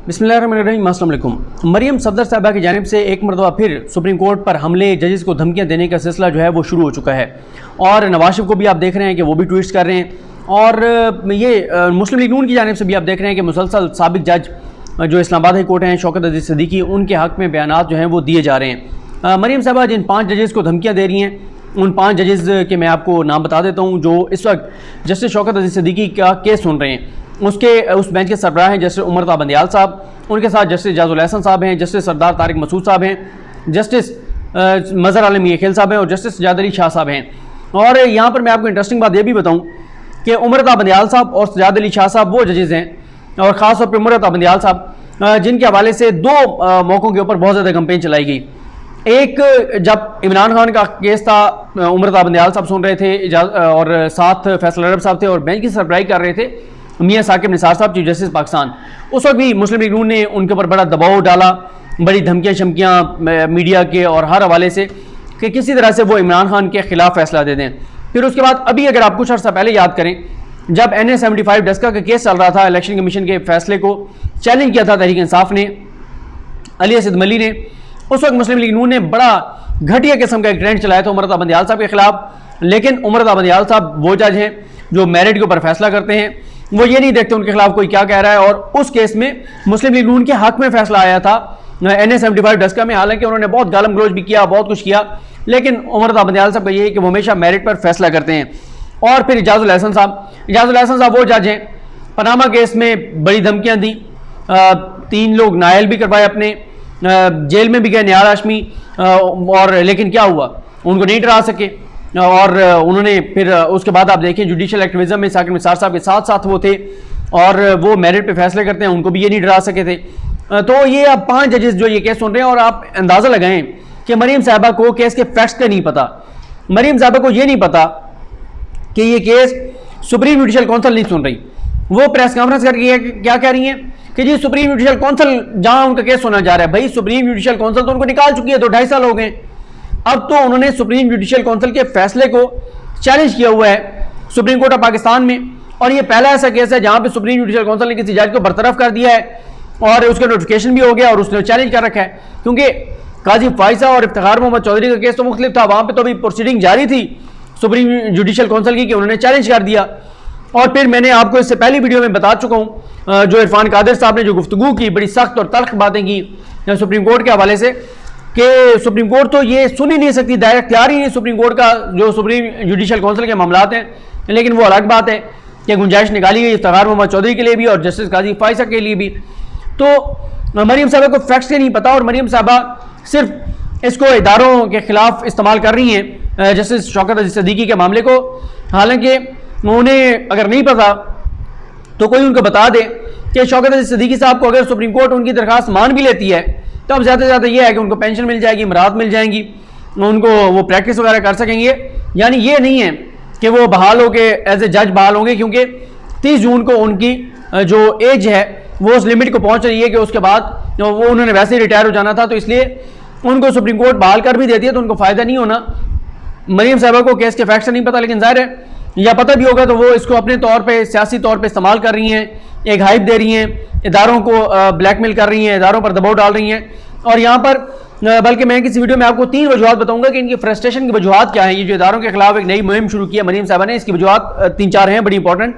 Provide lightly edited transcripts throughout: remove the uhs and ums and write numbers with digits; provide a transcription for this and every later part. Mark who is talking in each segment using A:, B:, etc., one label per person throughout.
A: बिस्मिल्लाहिर्रहमानिर्रहीम। अस्सलाम वालेकुम। मरियम सफदर साहिबा की जानिब से एक मरतबा फिर सुप्रीम कोर्ट पर हमले, जजेस को धमकियां देने का सिलसिला जो है वो शुरू हो चुका है और नवाज शरीफ को भी आप देख रहे हैं कि वो भी ट्वीट्स कर रहे हैं और ये मुस्लिम लीग नून की जानिब से भी आप देख रहे हैं कि मुसलसल साबिक जज जो इस्लामाबाद हाई कोर्ट हैं शौकत अजीज़ सिद्दीकी, उनके हक़ में बयानात जो हैं वो दिए जा रहे हैं। मरियम साहिबा जिन 5 जजेस को धमकियाँ दे रही हैं, उन 5 जजेस के मैं आपको नाम बता देता हूँ जो इस वक्त जस्टिस शौकत अजीज़ सिद्दीकी का केस सुन रहे हैं। उस बेंच के सरबराह हैं जस्टिस उमर ता बंदियाल साहब, उनके साथ जस्टिस इजाजुल एहसन साहब हैं, जस्टिस सरदार तारिक मसूद साहब हैं, जस्टिस मज़हर आलम येखेल साहब हैं और जस्टिस सजाद अली शाह साहब हैं। और यहाँ पर मैं आपको इंटरेस्टिंग बात यह भी बताऊँ कि उमर ता बंदियाल साहब और सजाद अली शाह साहब वो जजेस हैं और ख़ास तौर पर उमर ता बंदियाल साहब जिनके हवाले से 2 मौक़ों के ऊपर बहुत ज़्यादा कैंपेन चलाई गई। एक, जब इमरान खान का केस था, उमर ता बंदियाल साहब सुन रहे थे और साथ फैसल अरब साहब थे और बेंच की सरबराही कर रहे थे मियाँ साकिब निसार साहब, चीफ जस्टिस पाकिस्तान। उस वक्त भी मुस्लिम लीग नून ने उनके ऊपर बड़ा दबाव डाला, बड़ी धमकियाँ शमकियाँ मीडिया के और हर हवाले से कि किसी तरह से वो इमरान खान के ख़िलाफ़ फैसला दे दें। फिर उसके बाद अभी अगर आप कुछ अर्सा पहले याद करें, जब NA-75 डस्का का केस चल रहा था, इलेक्शन कमीशन के फैसले को चैलेंज किया था तहरीक इंसाफ ने, अली असद मली ने, उस वक्त मुस्लिम लीग नून ने बड़ा घटिया किस्म का एक ट्रेंड चलाया था उमर ता बंदियाल साहब के खिलाफ। लेकिन उमर ता बंदियाल साहब वो जज हैं जो मेरिट के ऊपर फैसला करते हैं, वो ये नहीं देखते उनके खिलाफ कोई क्या कह रहा है। और उस केस में मुस्लिम लीग नून के हक में फैसला आया था NA-75 डस्का में। हालांकि उन्होंने बहुत गालम गलोच भी किया, बहुत कुछ किया, लेकिन उमर ता बंदियाल साहब का ये है कि वो हमेशा मेरिट पर फैसला करते हैं। और फिर इजाजुल एहसन साहब वो जज हैं, पनामा केस में बड़ी धमकियाँ दी, 3 लोग नायल भी करवाए, अपने जेल में भी गए नियार हाशमी, और लेकिन क्या हुआ, उनको नहीं डरा सके। और उन्होंने फिर उसके बाद आप देखें जुडिशल एक्टिविज्म में साकिब निसार साहब के साथ साथ वो थे और वो मेरिट पे फैसले करते हैं, उनको भी ये नहीं डरा सके थे। तो ये अब 5 जजेस जो ये केस सुन रहे हैं और आप अंदाज़ा लगाएं कि मरियम साहिबा को केस के फैक्ट्स का नहीं पता। मरियम साहिबा को ये नहीं पता कि ये केस सुप्रीम जुडिशल काउंसिल नहीं सुन रही। वो प्रेस कॉन्फ्रेंस करके क्या कह रही हैं कि जी सुप्रीम जुडिशल काउंसिल जहां उनका केस सुना जा रहा है, भाई सुप्रीम जुडिशल काउंसिल तो उनको निकाल चुकी है, 2-2.5 साल हो गए। अब तो उन्होंने सुप्रीम जुडिशल काउंसिल के फैसले को चैलेंज किया हुआ है सुप्रीम कोर्ट ऑफ पाकिस्तान में, और ये पहला ऐसा केस है जहां पे सुप्रीम जुडिशल काउंसिल ने किसी जज को बरतरफ कर दिया है और उसका नोटिफिकेशन भी हो गया और उसने चैलेंज कर रखा है। क्योंकि काजी फाइजा और इफ्तिखार मोहम्मद चौधरी का केस तो मुख्तलिफ था, वहां पर तो अभी प्रोसीडिंग जारी थी सुप्रीम जुडिशल काउंसिल की कि उन्होंने चैलेंज कर दिया। और फिर मैंने आपको इससे पहली वीडियो में बता चुका हूँ जो इरफान कादिर साहब ने जो गुफ्तगू की, बड़ी सख्त और तल्ख बातें की सुप्रीम कोर्ट के हवाले से कि सुप्रीम कोर्ट तो ये सुन ही नहीं सकती, दायरा इख्तियार ही नहीं सुप्रीम कोर्ट का जो सुप्रीम जुडिशल काउंसिल के मामलात हैं। लेकिन वो अलग बात है कि गुंजाइश निकाली गई इफ्तिखार मोहम्मद चौधरी के लिए भी और जस्टिस काजी फाइजा के लिए भी। तो मरियम साहबा को फैक्ट्स के नहीं पता और मरियम साहबा सिर्फ इसको इदारों के खिलाफ इस्तेमाल कर रही हैं जस्टिस शौकत अजीज़ सिद्दीकी के मामले को। हालांकि उन्हें अगर नहीं पता तो कोई उनको बता दे कि शौकत अजीज़ सिद्दीकी साहब को अगर सुप्रीम कोर्ट उनकी दरख्वास्त मान भी लेती है तो अब ज़्यादा से ज़्यादा ये है कि उनको पेंशन मिल जाएगी, मराहत मिल जाएंगी, उनको वो प्रैक्टिस वगैरह कर सकेंगे। यानी ये नहीं है कि वो बहाल हो के एज ए जज बहाल होंगे, क्योंकि 30 जून को उनकी जो एज है वो उस लिमिट को पहुँच रही है कि उसके बाद वो उन्होंने वैसे ही रिटायर हो जाना था। तो इसलिए उनको सुप्रीम कोर्ट बहाल कर भी देती है तो उनको फ़ायदा नहीं होना। मरियम साहिबा को केस के फैक्ट्स नहीं पता, लेकिन जाहिर है या पता भी होगा तो वो इसको अपने तौर पे सियासी तौर पे इस्तेमाल कर रही हैं, एक हाइप दे रही हैं, इदारों को ब्लैकमेल कर रही हैं, इदारों पर दबाव डाल रही हैं। और यहाँ पर बल्कि मैं किसी वीडियो में आपको 3 वजूहत बताऊंगा कि इनकी फ्रस्ट्रेशन की वजूहत क्या है। ये जो इदारों के खिलाफ एक नई मुहिम शुरू की है मरियम साहिबा ने, इसकी वजूहत 3-4 हैं बड़ी इंपॉर्टेंट।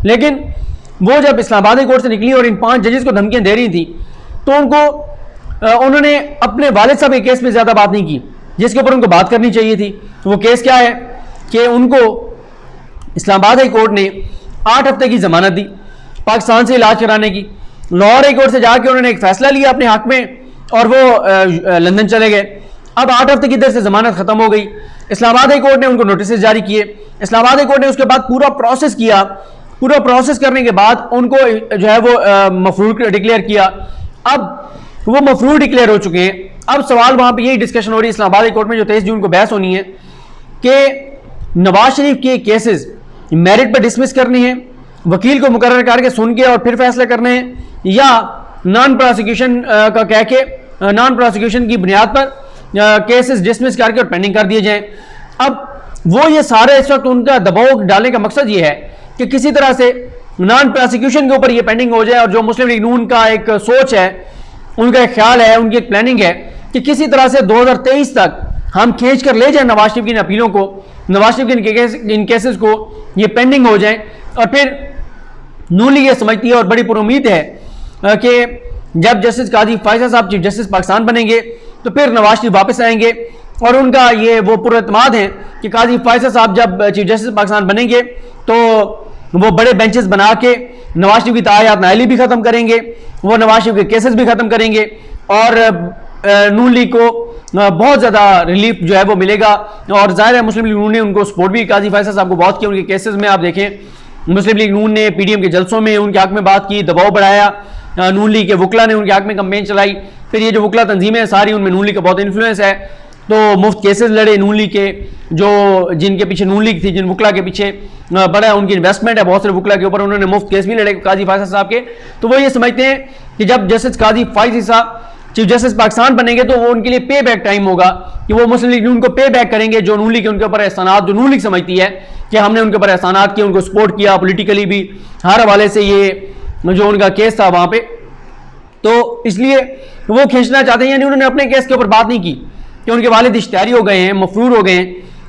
A: लेकिन वो जब इस्लामाबाद हाई कोर्ट से निकली और इन 5 जजेस को धमकियाँ दे रही थी तो उन्होंने अपने वालिद साहब के केस में ज़्यादा बात नहीं की जिसके ऊपर उनको बात करनी चाहिए थी। वो केस क्या है कि उनको इस्लामाबाद हाई कोर्ट ने 8 हफ्ते की जमानत दी पाकिस्तान से इलाज कराने की। लाहौर हाई कोर्ट से जाके उन्होंने एक फैसला लिया अपने हक में और वो लंदन चले गए। अब 8 हफ्ते की देर से जमानत खत्म हो गई। इस्लामाबाद हाई कोर्ट ने उनको नोटिस जारी किए। इस्लामाबाद हाई कोर्ट ने उसके बाद पूरा प्रोसेस किया। पूरा प्रोसेस करने के बाद उनको जो है वो मफरूर डिक्लेयर किया। अब वो मफरूर डिक्लेयर हो चुके हैं। अब सवाल वहाँ पे यही डिस्कशन हो रही है इस्लामाबाद हाई कोर्ट में जो 23 जून को बहस होनी है कि नवाज शरीफ के केसेस मेरिट पर डिसमिस करने हैं, वकील को मुकर्रर करके सुन के और फिर फैसला करने हैं, या नॉन प्रोसिक्यूशन का कह के नॉन प्रोसिक्यूशन की बुनियाद पर केसेस डिसमिस करके और पेंडिंग कर दिए जाएं। अब वो ये सारे इस वक्त उनका दबाव डालने का मकसद ये है कि किसी तरह से नॉन प्रोसिक्यूशन के ऊपर ये पेंडिंग हो जाए, और जो मुस्लिम लीग नून का एक सोच है, उनका एक ख्याल है, उनकी एक प्लानिंग है कि किसी तरह से 2023 तक हम खींच कर ले जाए नवाज शरीफ की इन अपीलों को, नवाज शरीफ के इन केसेस को, ये पेंडिंग हो जाए, और फिर नून लीग ये समझती है और बड़ी पुरुम्मीद है कि जब जस्टिस काजी फायजा साहब चीफ जस्टिस पाकिस्तान बनेंगे तो फिर नवाज शरीफ वापस आएंगे, और उनका ये वो पुरएतमाद है कि काजी फायजा साहब जब चीफ जस्टिस पाकिस्तान बनेंगे तो वो बड़े बेंचेस बना के नवाज शरीफ की तायात नाअहली भी ख़त्म करेंगे, वो नवाज शरीफ के केसेस भी ख़त्म करेंगे, और नून लीग को बहुत ज़्यादा रिलीफ जो है वो मिलेगा। और ज़ाहिर है मुस्लिम लीग नून ने उनको सपोर्ट भी काजी फायजा साहब को बहुत किया उनके केसेस में। आप देखें मुस्लिम लीग नून ने पीडीएम के जलसों में उनके हक में बात की, दबाव बढ़ाया, नून लीग के वकला ने उनके हक में कैंपेन चलाई, फिर ये जो वकला तंजीमें हैं सारी उनमें नून लीग का बहुत इन्फ्लुएंस है, तो मुफ्त केसेस लड़े नून लीग के, जो जिनके पीछे नून लीग थी, जिन वकला के पीछे बड़ा उनकी इन्वेस्टमेंट है बहुत सारे वकला के ऊपर, उन्होंने मुफ्त केस भी लड़े काजी फायजा साहब के। तो वो ये समझते हैं कि जब जस्टिस काजी फायजा साहब चीफ जस्टिस पाकिस्तान बनेंगे तो वो उनके लिए पे बैक टाइम होगा कि वो मुस्लिम लीग नून को पे बैक करेंगे, जो नून लीग के उनके ऊपर एहसानात, जो नून लीग समझती है कि हमने उनके ऊपर एहसानात किए, उनको सपोर्ट किया पॉलिटिकली भी, हर हवाले से ये जो उनका केस था वहां पे, तो इसलिए वो खींचना चाहते हैं। यानी उन्होंने अपने केस के ऊपर बात नहीं की कि उनके वालिद इश्तिहारी हो गए हैं, मफरूर हो गए हैं,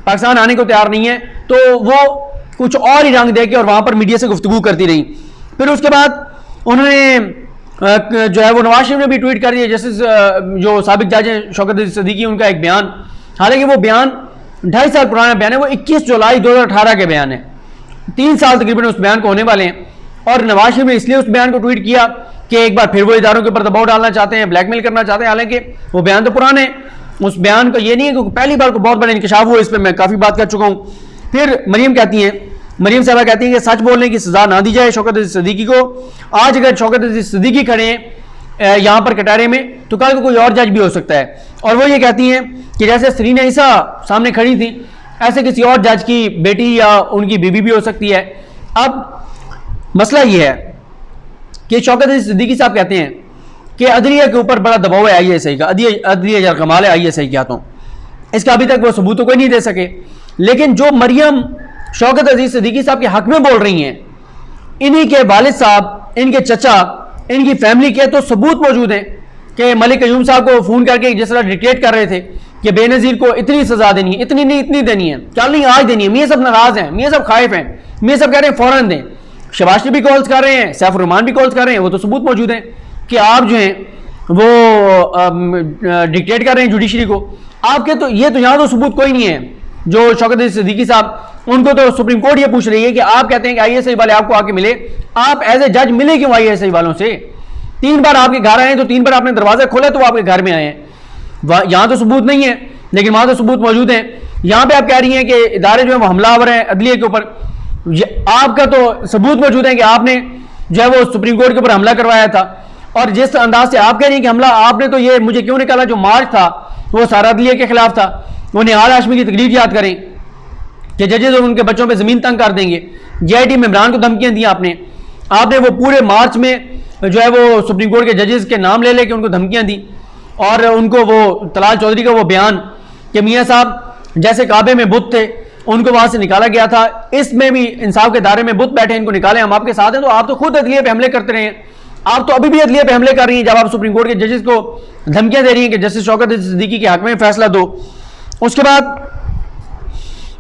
A: पाकिस्तान आने को तैयार नहीं है, तो वो कुछ और ही रंग दे के और वहां पर मीडिया से गुफ्तगू करती रही। फिर उसके बाद उन्होंने जो है वो नवाज शरीफ ने भी ट्वीट कर दिया, जस्टिस जो साबिक जज हैं शौकत अजीज सिद्दीकी, उनका एक बयान, हालांकि वो बयान 2.5 साल पुराना बयान है, वो 21 जुलाई 2018 के बयान है, 3 साल तकरीबन उस बयान को होने वाले हैं। और नवाज शरीफ ने इसलिए उस बयान को ट्वीट किया कि एक बार फिर वो इदारों के ऊपर दबाव डालना चाहते हैं, ब्लैकमेल करना चाहते हैं, हालांकि वो बयान तो पुराने हैं। उस बयान का ये नहीं है कि पहली बार को बहुत बड़ा इंकशाफ हुआ, इस पर मैं काफ़ी बात कर चुका हूँ। फिर मरीम साहबा कहती हैं कि सच बोलने की सजा ना दी जाए शौकत अजीज सिद्दीकी को। आज अगर शौकत अजीज सिद्दीकी खड़े हैं यहाँ पर कटारे में, तो कल को कोई और जज भी हो सकता है। और वो ये कहती हैं कि जैसे सरीना ईसा सामने खड़ी थी, ऐसे किसी और जज की बेटी या उनकी बीवी भी हो सकती है। अब मसला ये है कि शौकत अजीज सिद्दीकी साहब कहते हैं कि अदलिया के ऊपर बड़ा दबाव है ISI का, अदलिया जरकमाल है ISI के हाथों, इसका अभी तक वो सबूत तो कोई नहीं दे सके। लेकिन जो मरियम शौकत अजीज सिद्दीकी साहब के हक में बोल रही हैं, इन्हीं के वालिद साहब, इनके चचा, इनकी फैमिली के तो सबूत मौजूद हैं कि मलिक क़य्यूम साहब को फ़ोन करके जिस तरह डिक्टेट कर रहे थे कि बेनज़ीर को इतनी सज़ा देनी है, इतनी नहीं इतनी देनी है, कल नहीं आज देनी है। मियाँ साहब नाराज़ हैं, मियाँ साहब खाइफ हैं, मियाँ साहब कह रहे हैं फ़ौरन दें। शहबाज शरीफ भी कॉल्स कर रहे हैं, सैफ रहमान भी कॉल्स कर रहे हैं, वो तो सबूत मौजूद हैं कि आप जो हैं वो डिक्टेट कर रहे हैं जुडिशरी को। आपके तो ये तो यहाँ तो सबूत कोई नहीं है। जो शौकत अजीज सिद्दीकी साहब, उनको तो सुप्रीम कोर्ट ये पूछ रही है कि आप कहते हैं कि ISI वाले आपको आके मिले, आप एज ए जज मिले क्यों ISI वालों से? 3 बार आपके घर आए, तो 3 बार आपने दरवाजा खोला तो आपके घर में आए हैं। यहाँ तो सबूत नहीं है, लेकिन वहां तो सबूत मौजूद है। यहाँ पे आप कह रही हैं कि इदारे जो है वो हमलावर हैं अदलिया के ऊपर, आपका तो सबूत मौजूद है कि आपने जो है वो सुप्रीम कोर्ट के ऊपर हमला करवाया था। और जिस अंदाज से आप कह रही हैं कि हमला आपने, तो ये मुझे क्यों निकाला, जो मार्च था वो सारा अदलिया के खिलाफ था। वो निहाल हाशमी की तकरीर याद करें कि जजेज और उनके बच्चों पे ज़मीन तंग कर देंगे। JIT में इमरान को धमकियां दी आपने वो पूरे मार्च में जो है वो सुप्रीम कोर्ट के जजेस के नाम ले लेके उनको धमकियां दी। और उनको वो तलाल चौधरी का वो बयान कि मियाँ साहब जैसे काबे में बुत थे, उनको वहां से निकाला गया था, इसमें भी इंसाफ के दायरे में बुत बैठे, इनको निकाले, हम आपके साथ हैं। तो आप तो खुद अदलिया पे हमले करते रहे हैं, आप तो अभी भी अदलिया पे हमले कर रही हैं जब आप सुप्रीम कोर्ट के जजेस को धमकियां दे रही हैं कि जस्टिस शौकत अजीज सिद्दीकी के हक में फैसला दो। उसके बाद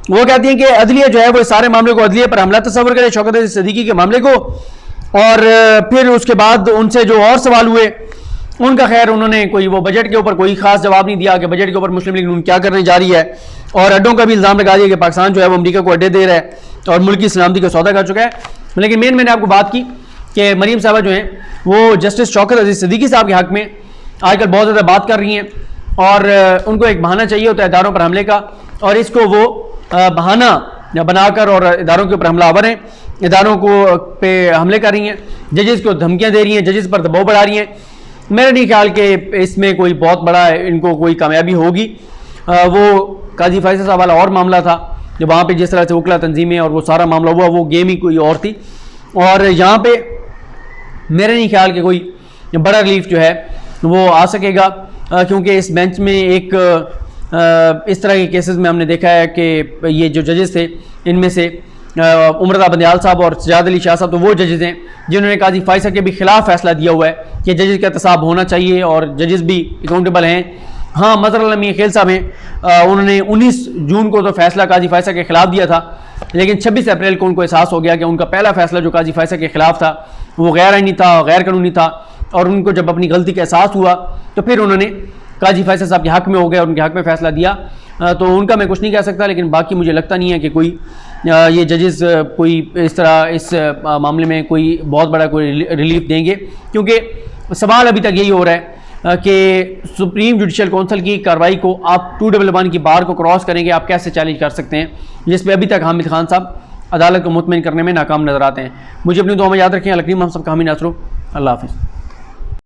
A: वो कहती हैं कि अदलिया जो है वो सारे मामले को अदलिया पर हमला तस्वर करे, शौकत अजीज सिद्दीकी के मामले को। और फिर उसके बाद उनसे जो और सवाल हुए उनका खैर उन्होंने कोई वो बजट के ऊपर कोई खास जवाब नहीं दिया कि बजट के ऊपर मुस्लिम लीग नून क्या करने जा रही है। और अड्डों का भी इल्ज़ाम लगा दिया कि पाकिस्तान जो है वो अमेरिका को अड्डे दे रहा है और मुल्क की सलामती का सौदा कर चुका है। लेकिन मैंने आपको बात की कि मरीम साहबा जो हैं वो जस्टिस शौकत अजीज सिद्दीकी साहब के हक में आजकल बहुत ज़्यादा बात कर रही हैं, और उनको एक बहाना चाहिए होता है इदारों पर हमले का, और इसको वो बहाना बनाकर और इदारों के ऊपर हमलावर हैं, इदारों को पे हमले कर रही हैं, जजेस को धमकियां दे रही हैं, जजेस पर दबाव बढ़ा रही हैं। मेरा नहीं ख्याल कि इसमें कोई बहुत बड़ा इनको कोई कामयाबी होगी। वो काजी फायजा साहब वाला और मामला था, जब वहाँ पे जिस तरह से वकला तंजीमें और वो सारा मामला हुआ, वो गेम ही कोई और थी। और यहाँ पे मेरा नहीं ख्याल कि कोई बड़ा रिलीफ जो है वो आ सकेगा, क्योंकि इस बेंच में एक इस तरह के केसेस में हमने देखा है कि ये जो जजेस थे इनमें से उमरदा बंदयाल साहब और सजाद अली शाह साहब तो वो जजेज़ हैं जिन्होंने काजी फ़ैसल के भी खिलाफ फैसला दिया हुआ है कि जजेज़ का एहतसाब होना चाहिए और जजेज़ भी अकाउंटेबल हैं। हाँ, मज़हर अली खेल साहब हैं, उन्होंने 19 जून को तो फैसला काजी फ़ैसल के खिलाफ दिया था, लेकिन 26 अप्रैल को उनको एहसास हो गया कि उनका पहला फैसला जो काजी फ़ैसल के खिलाफ था वो गैर आईनी था, गैर कानूनी था, और उनको जब अपनी गलती का एहसास हुआ तो फिर उन्होंने काजी फ़ैसल साहब के हक़ में हो गए और उनके हक़ में फ़ैसला दिया। तो उनका मैं कुछ नहीं कह सकता, लेकिन बाकी मुझे लगता नहीं है कि कोई ये जजेस कोई इस तरह इस मामले में कोई बहुत बड़ा कोई रिलीफ देंगे, क्योंकि सवाल अभी तक यही हो रहा है कि सुप्रीम जुडिशल काउंसिल की कार्रवाई को आप 211 की बार को क्रॉस करेंगे, आप कैसे चैलेंज कर सकते हैं, जिस पर अभी तक हामिद खान साहब अदालत को मुतमईन करने में नाकाम नजर आते हैं। मुझे अपनी दुआ में याद रखें। अलकरीम हम सब का हामी नासरो। अल्लाह हाफ़िज़।